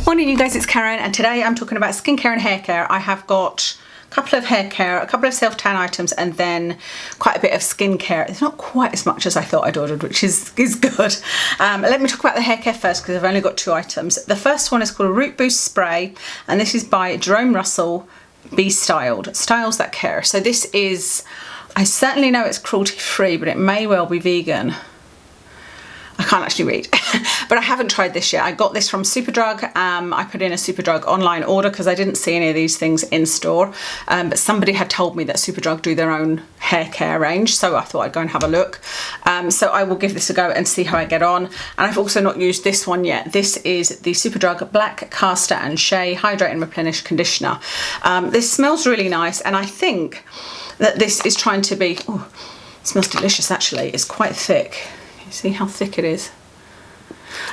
Morning you guys, it's Karen and today I'm talking about skincare and hair care. I have got a couple of hair care, a couple of self-tan items and then quite a bit of skincare. It's not quite as much as I thought I'd ordered, which is good. Let me talk about the hair care first because I've only got two items. The first one is called a Root Boost Spray and this is by Jerome Russell B Styled. Styles that care. So this is, I certainly know it's cruelty free, but it may well be vegan. I can't actually read, but I haven't tried this yet. I got this from Superdrug. I put in a Superdrug online order because I didn't see any of these things in store. But somebody had told me that Superdrug do their own hair care range, so I thought I'd go and have a look. So I will give this a go and see how I get on. And I've also not used this one yet. This is the Superdrug Black, Castor and Shea Hydrate and Replenish Conditioner. This smells really nice, and I think that this is trying to be, oh, it smells delicious actually. It's quite thick. You see how thick it is?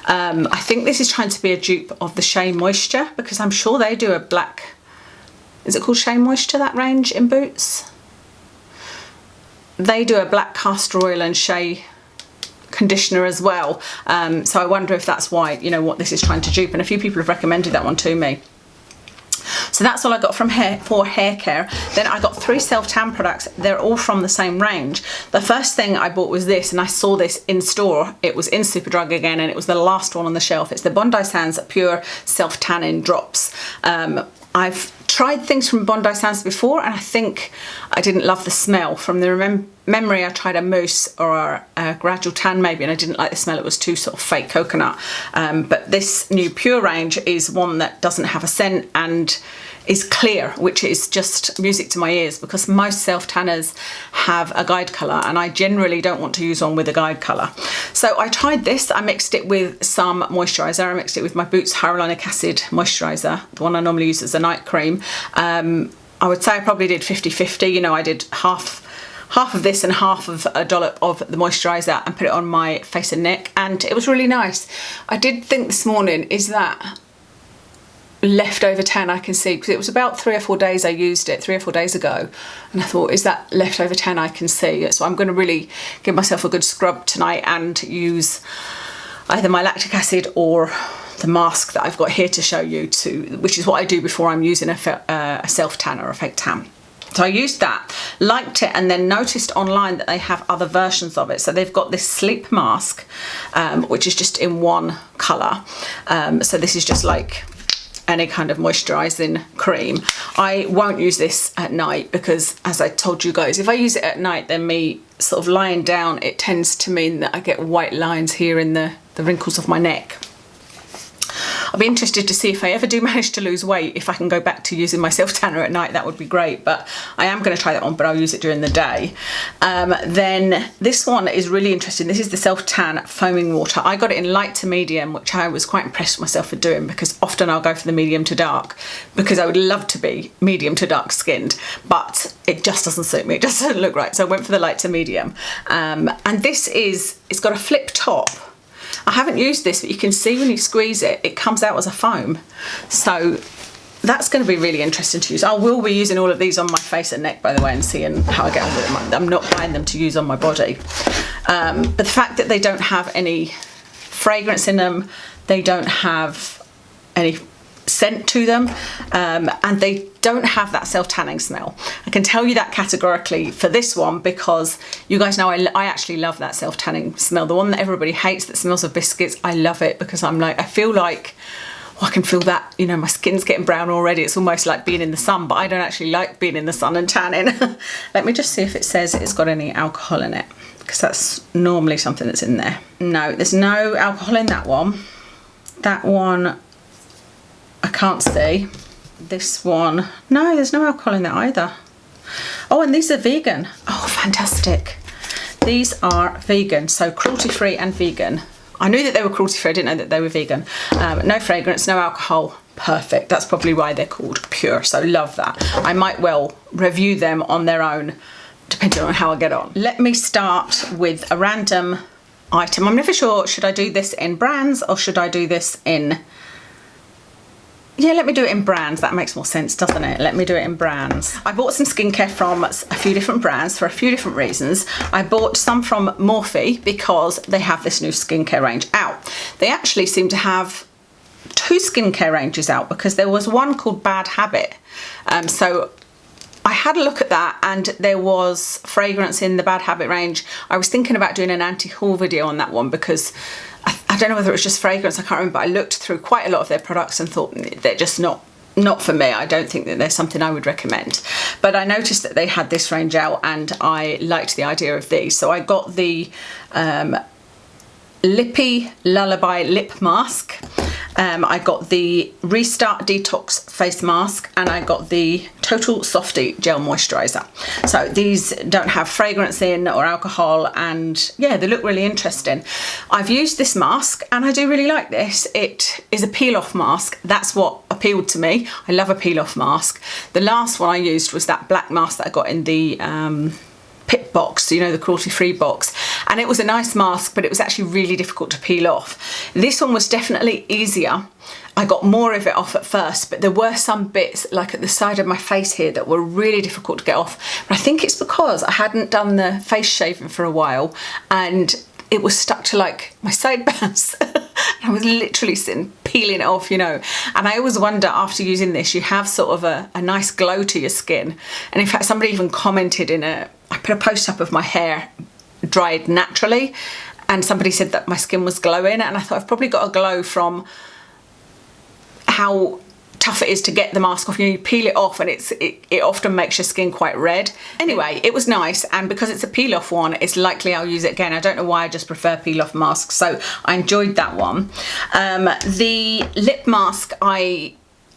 I think this is trying to be a dupe of the Shea Moisture because I'm sure they do a black, is it called Shea Moisture, that range in Boots? They do a black castor oil and Shea conditioner as well. So I wonder if that's why, you know, what this is trying to dupe, and a few people have recommended that one to me. So that's all I got from for hair care. Then I got three self-tan products. They're all from the same range. The first thing I bought was this, and I saw this in store. It was in Superdrug again, and it was the last one on the shelf. It's the Bondi Sands Pure Self-Tanning Drops. I've tried things from Bondi Sands before, and I think I didn't love the smell. From the memory, I tried a mousse or a gradual tan maybe, and I didn't like the smell. It was too sort of fake coconut. But this new Pure range is one that doesn't have a scent and is clear, which is just music to my ears because most self-tanners have a guide colour and I generally don't want to use one with a guide colour. So I tried this. I mixed it with some moisturiser. I mixed it with my Boots Hyaluronic Acid moisturiser, the one I normally use as a night cream. I would say I probably did 50-50. You know, I did half of this and half of a dollop of the moisturiser and put it on my face and neck, and it was really nice. I did think this morning, is that leftover tan I can see, because it was about 3 or 4 days I used it, 3 or 4 days ago, and I thought, is that leftover tan I can see? So I'm going to really give myself a good scrub tonight and use either my lactic acid or the mask that I've got here to show you, which is what I do before I'm using a self-tan or a fake tan. So I used that, liked it, and then noticed online that they have other versions of it. So they've got this sleep mask, which is just in one colour. So this is just like any kind of moisturising cream. I won't use this at night because, as I told you guys, if I use it at night, then me sort of lying down, it tends to mean that I get white lines here in the wrinkles of my neck. I'll be interested to see if I ever do manage to lose weight, if I can go back to using my self-tanner at night. That would be great, but I am going to try that one, but I'll use it during the day. Then this one is really interesting. This is the self-tan foaming water. I got it in light to medium, which I was quite impressed with myself for doing because often I'll go for the medium to dark because I would love to be medium to dark skinned, but it just doesn't suit me. It just doesn't look right. So I went for the light to medium. And this is, it's got a flip top. I haven't used this, but you can see when you squeeze it, it comes out as a foam. So that's going to be really interesting to use. I will be using all of these on my face and neck, by the way, and seeing how I get on with them. I'm not buying them to use on my body. But the fact that they don't have any fragrance in them, they don't have any scent to them, and they don't have that self-tanning smell. I can tell you that categorically for this one because you guys know I actually love that self-tanning smell. The one that everybody hates that smells of biscuits, I love it because I'm like, I feel like, oh, I can feel that, you know, my skin's getting brown already. It's almost like being in the sun, but I don't actually like being in the sun and tanning. Let me just see if it says it's got any alcohol in it, because that's normally something that's in there. No, there's no alcohol in that one. That one I can't see. This one, no, there's no alcohol in that either. Oh, and these are vegan. Oh, fantastic. These are vegan, so cruelty-free and vegan. I knew that they were cruelty-free, I didn't know that they were vegan. No fragrance, no alcohol, perfect. That's probably why they're called Pure, so love that. I might well review them on their own, depending on how I get on. Let me start with a random item. I'm never sure, should I do this in brands or should I do this in... Yeah, let me do it in brands. That makes more sense, doesn't it? Let me do it in brands. I bought some skincare from a few different brands for a few different reasons. I bought some from Morphe because they have this new skincare range out. They actually seem to have two skincare ranges out, because there was one called Bad Habit. So I had a look at that, and there was fragrance in the Bad Habit range. I was thinking about doing an anti-haul video on that one, because I don't know whether it was just fragrance, I can't remember, but I looked through quite a lot of their products and thought they're just not for me. I don't think that there's something I would recommend. But I noticed that they had this range out, and I liked the idea of these. So I got the Lippy Lullaby lip mask. I got the Restart Detox face mask, and I got the Total Softie gel moisturizer. So these don't have fragrance in or alcohol, and yeah, they look really interesting. I've used this mask and I do really like this. It is a peel off mask. That's what appealed to me. I love a peel off mask. The last one I used was that black mask that I got in the Pip box, you know, the cruelty free box, and it was a nice mask, but it was actually really difficult to peel off. This one was definitely easier. I got more of it off at first, but there were some bits like at the side of my face here that were really difficult to get off. But I think it's because I hadn't done the face shaving for a while, and it was stuck to like my sideburns. I was literally sitting peeling it off, you know. And I always wonder, after using this, you have sort of a nice glow to your skin. And in fact, somebody even commented I put a post up of my hair dried naturally, and somebody said that my skin was glowing, and I thought I've probably got a glow from how tough it is to get the mask off. You peel it off, and it often makes your skin quite red. Anyway, it was nice, and because it's a peel off one, it's likely I'll use it again. I don't know why, I just prefer peel off masks, so I enjoyed that one. The lip mask,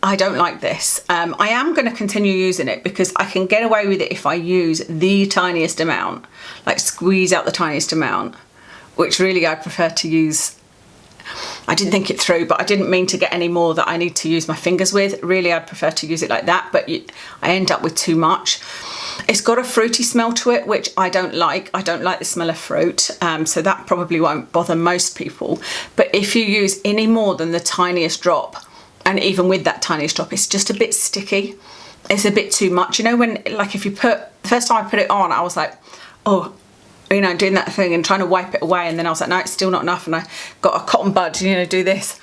I don't like this. I am going to continue using it because I can get away with it if I use the tiniest amount, like squeeze out the tiniest amount, which really I prefer to use. I didn't think it through, but I didn't mean to get any more that I need to use my fingers with. Really, I'd prefer to use it like that, but I end up with too much. It's got a fruity smell to it, which I don't like. I don't like the smell of fruit, so that probably won't bother most people. But if you use any more than the tiniest drop, and even with that tiniest drop, it's just a bit sticky. It's a bit too much. You know, when, like, if you the first time I put it on, I was like, oh, you know, doing that thing and trying to wipe it away, and then I was like, no, it's still not enough, and I got a cotton bud, you know, do this,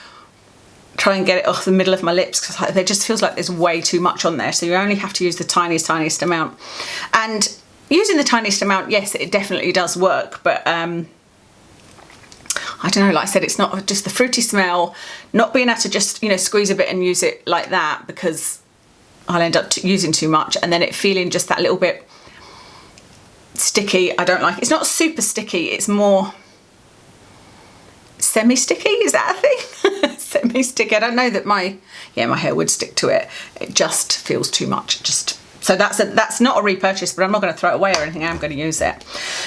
try and get it off the middle of my lips, because it just feels like there's way too much on there. So you only have to use the tiniest amount. And using the tiniest amount, yes, it definitely does work, but I don't know, like I said, it's not just the fruity smell, not being able to just, you know, squeeze a bit and use it like that, because I'll end up using too much, and then it feeling just that little bit sticky. I don't like it. It's not super sticky, it's more semi-sticky. Is that a thing? Semi-sticky. I don't know that my hair would stick to it. It just feels too much. So that's not a repurchase, but I'm not going to throw it away or anything. I'm going to use it.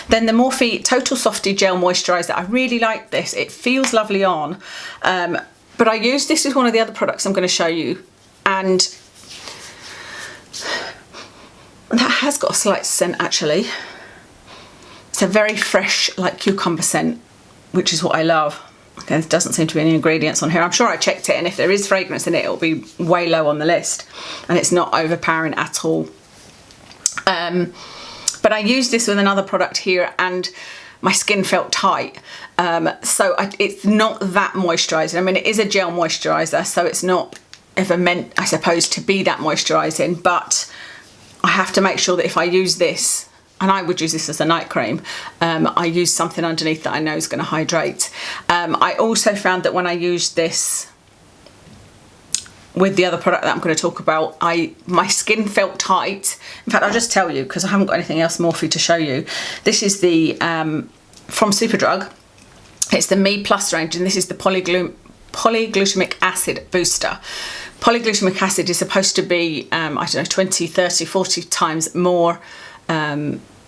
Then the Morphe Total Softie Gel Moisturizer. I really like this. It feels lovely on, but I used this with one of the other products I'm going to show you, and that has got a slight scent actually. It's a very fresh, like cucumber scent, which is what I love. Okay, there doesn't seem to be any ingredients on here. I'm sure I checked it, and if there is fragrance in it, it'll be way low on the list, and it's not overpowering at all. But I used this with another product here, and my skin felt tight. So it's not that moisturising. I mean, it is a gel moisturiser, so it's not ever meant, I suppose, to be that moisturising, but I have to make sure that if I use this, and I would use this as a night cream, I use something underneath that I know is going to hydrate. I also found that when I used this with the other product that I'm going to talk about, my skin felt tight. In fact, I'll just tell you, because I haven't got anything else Morphe to show you. This is the from Superdrug. It's the Me Plus range, and this is the Polyglutamic Acid Booster. Polyglutamic acid is supposed to be, I don't know, 20, 30, 40 times more,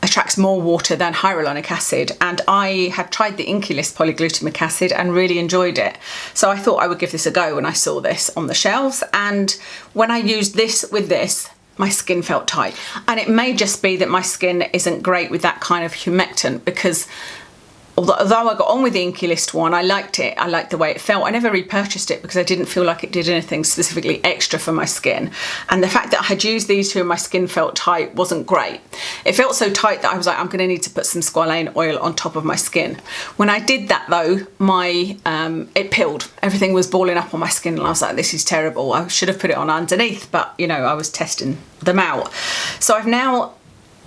attracts more water than hyaluronic acid, and I had tried the Inky List polyglutamic acid and really enjoyed it, so I thought I would give this a go when I saw this on the shelves. And when I used this with this, my skin felt tight, and it may just be that my skin isn't great with that kind of humectant, because although I got on with the Inky List one, I liked it. I liked the way it felt. I never repurchased it because I didn't feel like it did anything specifically extra for my skin. And the fact that I had used these two and my skin felt tight wasn't great. It felt so tight that I was like, I'm going to need to put some squalane oil on top of my skin. When I did that though, it peeled. Everything was balling up on my skin and I was like, this is terrible. I should have put it on underneath, but you know, I was testing them out. So I've now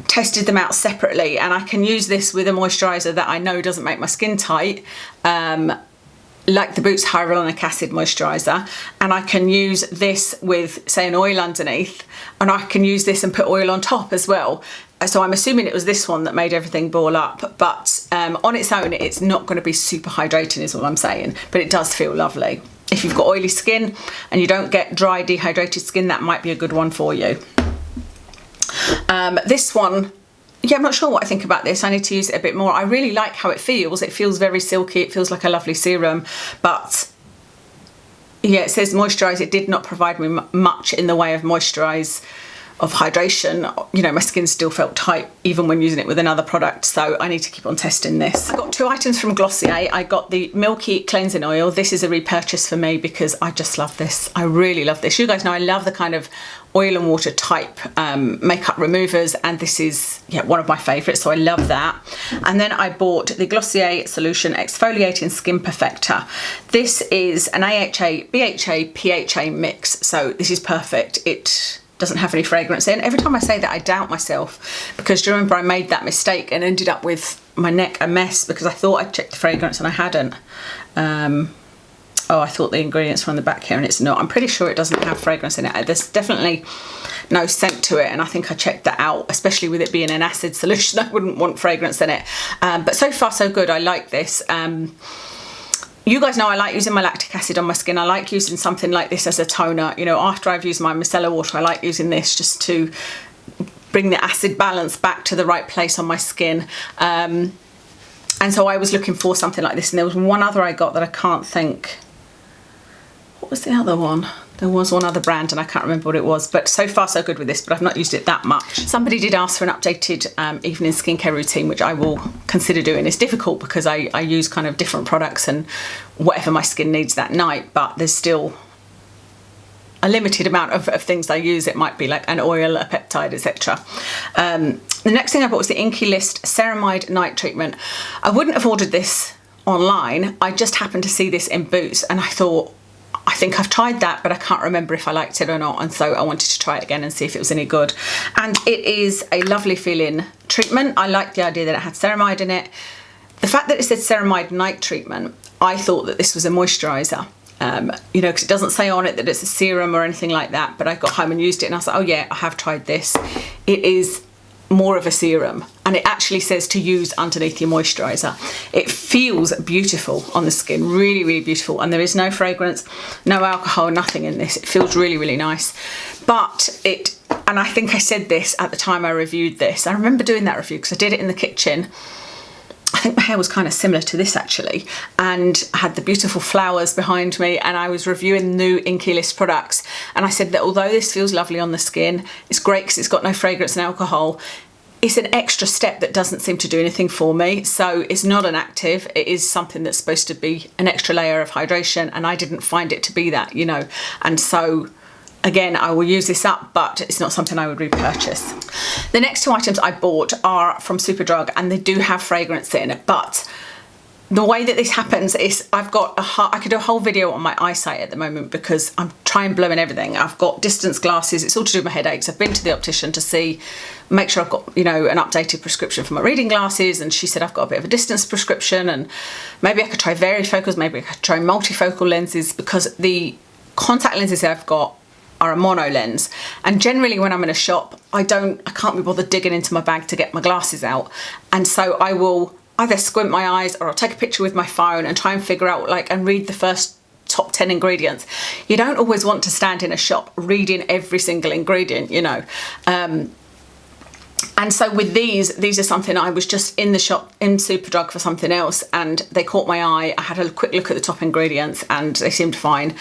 tested them out separately, and I can use this with a moisturiser that I know doesn't make my skin tight, like the Boots Hyaluronic Acid Moisturiser, and I can use this with, say, an oil underneath, and I can use this and put oil on top as well. So I'm assuming it was this one that made everything ball up, but on its own it's not going to be super hydrating is all I'm saying, but it does feel lovely. If you've got oily skin and you don't get dry, dehydrated skin, that might be a good one for you. This one, yeah, I'm not sure what I think about this. I need to use it a bit more. I really like how it feels. It feels very silky. It feels like a lovely serum, but yeah, it says moisturise. It did not provide me much in the way of moisturise, of hydration. You know, my skin still felt tight even when using it with another product, so I need to keep on testing this. I got two items from Glossier. I got the Milky Cleansing Oil. This is a repurchase for me because I just love this. I really love this. You guys know I love the kind of oil and water type makeup removers, and this is, yeah, one of my favourites, so I love that. And then I bought the Glossier Solution Exfoliating Skin Perfector. This is an AHA, BHA, PHA mix, so this is perfect. It doesn't have any fragrance in. Every time I say that I doubt myself, because do you remember I made that mistake and ended up with my neck a mess because I thought I'd checked the fragrance and I hadn't. Oh, I thought the ingredients were on the back here and it's not. I'm pretty sure it doesn't have fragrance in it. There's definitely no scent to it, and I think I checked that out, especially with it being an acid solution. I wouldn't want fragrance in it. But so far so good. I like this. You guys know I like using my lactic acid on my skin. I like using something like this as a toner. You know, after I've used my micellar water, I like using this just to bring the acid balance back to the right place on my skin. And so I was looking for something like this, and there was one other I got that I can't think. What was the other one? There was one other brand and I can't remember what it was, but so far so good with this, but I've not used it that much. Somebody did ask for an updated evening skincare routine, which I will consider doing. It's difficult because I use kind of different products and whatever my skin needs that night, but there's still a limited amount of things I use. It might be like an oil, a peptide, etc. The next thing I bought was the Inky List Ceramide Night Treatment. I wouldn't have ordered this online. I just happened to see this in Boots and I thought, I think I've tried that, but I can't remember if I liked it or not, and so I wanted to try it again and see if it was any good. And it is a lovely feeling treatment. I like the idea that it had ceramide in it. The fact that it said Ceramide Night Treatment, I thought that this was a moisturiser. You know, because it doesn't say on it that it's a serum or anything like that, but I got home and used it and I was like, oh yeah, I have tried this. It is more of a serum, and it actually says to use underneath your moisturiser. It feels beautiful on the skin, really, really beautiful, and there is no fragrance, no alcohol, nothing in this. It feels really, really nice. But it, and I think I said this at the time I reviewed this, I remember doing that review because I did it in the kitchen. I think my hair was kind of similar to this actually, and I had the beautiful flowers behind me, and I was reviewing new Inky List products, and I said that although this feels lovely on the skin, it's great because it's got no fragrance and alcohol, it's an extra step that doesn't seem to do anything for me. So it's not an active, it is something that's supposed to be an extra layer of hydration, and I didn't find it to be that, you know, and so again, I will use this up, but it's not something I would repurchase. The next two items I bought are from Superdrug, and they do have fragrance in, but the way that this happens is I could do a whole video on my eyesight at the moment because I'm trying blowing everything. I've got distance glasses, it's all to do with my headaches. I've been to the optician to make sure I've got, you know, an updated prescription for my reading glasses, and she said I've got a bit of a distance prescription, and maybe I could try varifocals, maybe I could try multifocal lenses, because the contact lenses that I've got are a mono lens, and generally when I'm in a shop I can't be bothered digging into my bag to get my glasses out, and so I will either squint my eyes or I'll take a picture with my phone and try and figure out and read the first top 10 ingredients. You don't always want to stand in a shop reading every single ingredient, you know. And so with these are something I was just in the shop in Superdrug for something else, and they caught my eye. I had a quick look at the top ingredients and they seemed fine,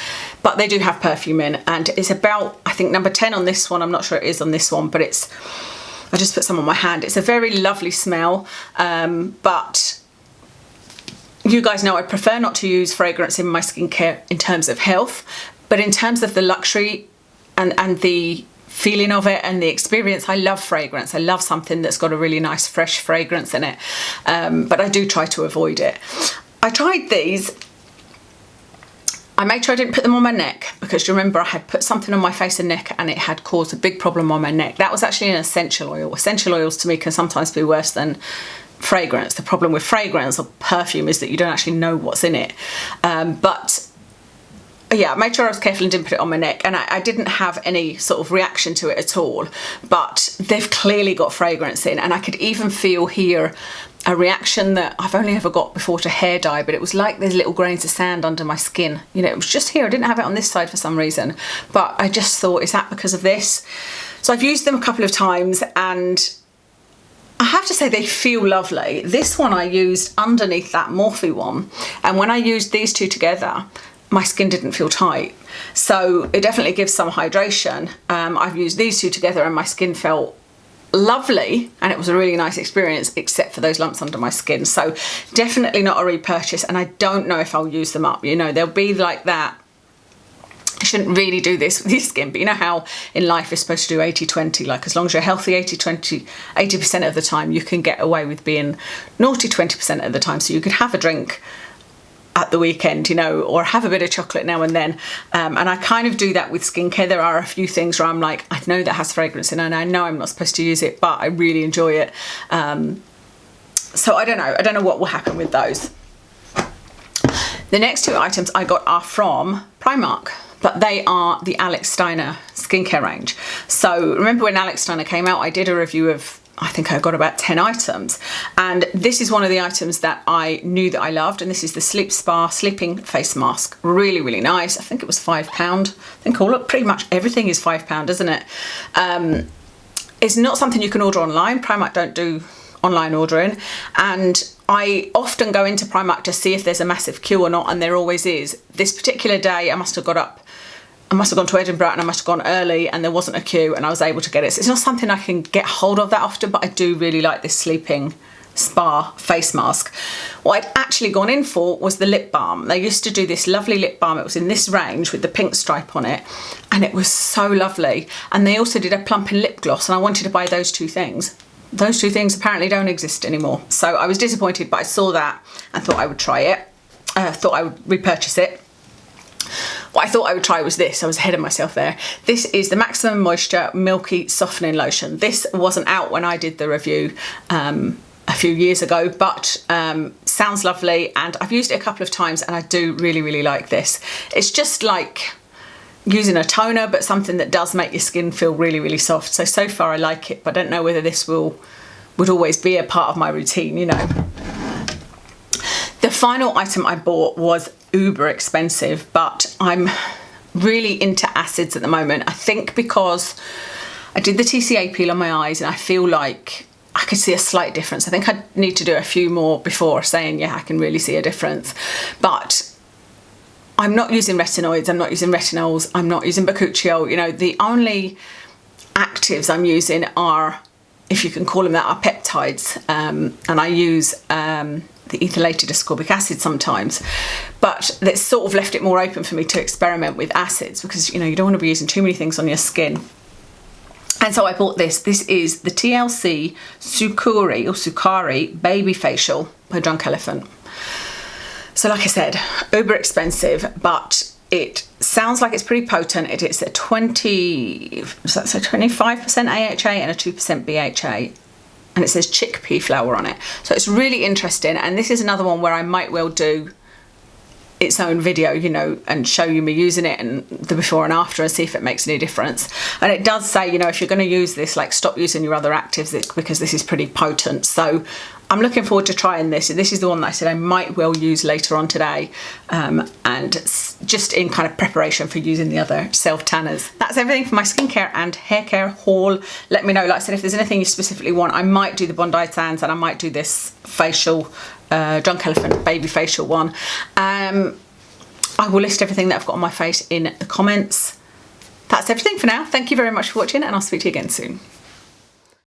but they do have perfume in, and it's about, I think, number 10 on this one. I'm not sure it is on this one, but I just put some on my hand. It's a very lovely smell, but you guys know I prefer not to use fragrance in my skincare in terms of health, but in terms of the luxury and the feeling of it and the experience, I love fragrance. I love something that's got a really nice fresh fragrance in it, but I do try to avoid it. I tried these. I made sure I didn't put them on my neck, because you remember I had put something on my face and neck and it had caused a big problem on my neck. That was actually an essential oil. Essential oils to me can sometimes be worse than fragrance. The problem with fragrance or perfume is that you don't actually know what's in it. But yeah, I made sure I was careful and didn't put it on my neck, and I didn't have any sort of reaction to it at all, but they've clearly got fragrance in, and I could even feel here a reaction that I've only ever got before to hair dye, but it was like there's little grains of sand under my skin. You know, it was just here. I didn't have it on this side for some reason, but I just thought, is that because of this? So I've used them a couple of times, and I have to say they feel lovely. This one I used underneath that Morphe one, and when I used these two together, my skin didn't feel tight. So it definitely gives some hydration. I've used these two together and my skin felt lovely, and it was a really nice experience, except for those lumps under my skin. So definitely not a repurchase, and I don't know if I'll use them up. You know, they'll be like that. I shouldn't really do this with your skin, but you know how in life you're supposed to do 80-20, like as long as you're healthy 80% of the time, you can get away with being naughty 20% of the time. So you could have a drink at the weekend, you know, or have a bit of chocolate now and then, and I kind of do that with skincare. There are a few things where I'm like, I know that has fragrance in it and I know I'm not supposed to use it, but I really enjoy it. So I don't know what will happen with those. The next two items I got are from Primark, but they are the Alex Steiner skincare range. So remember when Alex Steiner came out, I did a review of, I think I got about 10 items, and this is one of the items that I knew that I loved, and this is the Sleep Spa Sleeping Face Mask. Really, really nice. I think it was £5. I think pretty much everything is £5, isn't it? It's not something you can order online. Primark don't do online ordering, and I often go into Primark to see if there's a massive queue or not, and there always is. This particular day I must have gone to Edinburgh and I must have gone early and there wasn't a queue and I was able to get it. So it's not something I can get hold of that often, but I do really like this Sleeping Spa face mask. What I'd actually gone in for was the lip balm. They used to do this lovely lip balm. It was in this range with the pink stripe on it, and it was so lovely. And they also did a plumping lip gloss, and I wanted to buy those two things. Those two things apparently don't exist anymore. So I was disappointed, but I saw that and thought I would try it. Thought I would repurchase it. What I thought I would try was this. I was ahead of myself there. This is the Maximum Moisture Milky Softening Lotion. This wasn't out when I did the review a few years ago, but sounds lovely, and I've used it a couple of times and I do really, really like this. It's just like using a toner, but something that does make your skin feel really, really soft. So far I like it, but I don't know whether this would always be a part of my routine, you know. The final item I bought was uber expensive, but I'm really into acids at the moment. I think because I did the TCA peel on my eyes and I feel like I could see a slight difference. I think I need to do a few more before saying, yeah, I can really see a difference. But I'm not using retinoids, I'm not using retinols, I'm not using bakuchiol. You know, the only actives I'm using are, if you can call them that, are peptides. And I use the ethylated ascorbic acid sometimes, but that's sort of left it more open for me to experiment with acids, because you know you don't want to be using too many things on your skin. And so I bought this. This is the TLC Sukari Baby Facial by Drunk Elephant. So like I said, uber expensive, but it sounds like it's pretty potent. It's a 25% AHA and a 2% BHA. And it says chickpea flour on it. So it's really interesting, and this is another one where I might well do its own video, you know, and show you me using it and the before and after and see if it makes any difference. And it does say, you know, if you're going to use this, like stop using your other actives because this is pretty potent. So I'm looking forward to trying this. This is the one that I said I might well use later on today, and just in kind of preparation for using the other self tanners. That's everything for my skincare and hair care haul. Let me know, like I said, if there's anything you specifically want. I might do the Bondi Sands and I might do this facial Drunk Elephant baby facial one. I will list everything that I've got on my face in the comments. That's everything for now. Thank you very much for watching, and I'll speak to you again soon.